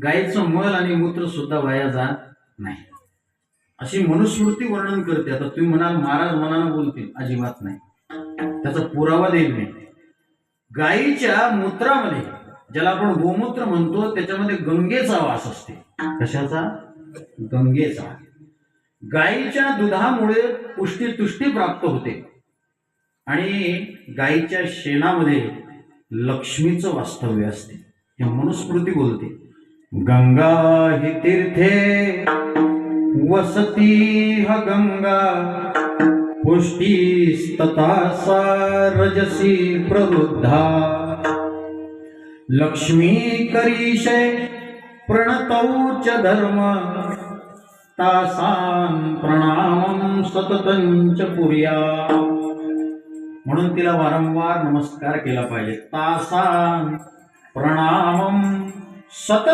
गायीचं मल आणि मूत्र सुद्धा वाया जात नाही, अशी मनुस्मृती वर्णन करते. आता तुम्ही म्हणाल महाराज मनानं बोलतील, अजिबात नाही. त्याचा पुरावा देईल मी. गायीच्या मूत्रामध्ये, ज्याला आपण गोमूत्र म्हणतो, त्याच्यामध्ये गंगेचा वास असते. कशाचा? गंगेचा. गायीच्या दुधामुळे पुष्टी प्राप्त होते आणि गायीच्या शेणामध्ये लक्ष्मीचं वास्तव्य असते. हे मनुस्मृती बोलते. गंगा हि तीर्थे वसती ह गंगा, पुष्टिस्तथा सा रजसी प्रवृद्धा, लक्ष्मी करीशे प्रणतौ च धर्म, तासां प्रणामं सततं च कुर्यात्. म्हणून तिला वारंवार नमस्कार केला पाहिजे. तासां प्रणामं सततं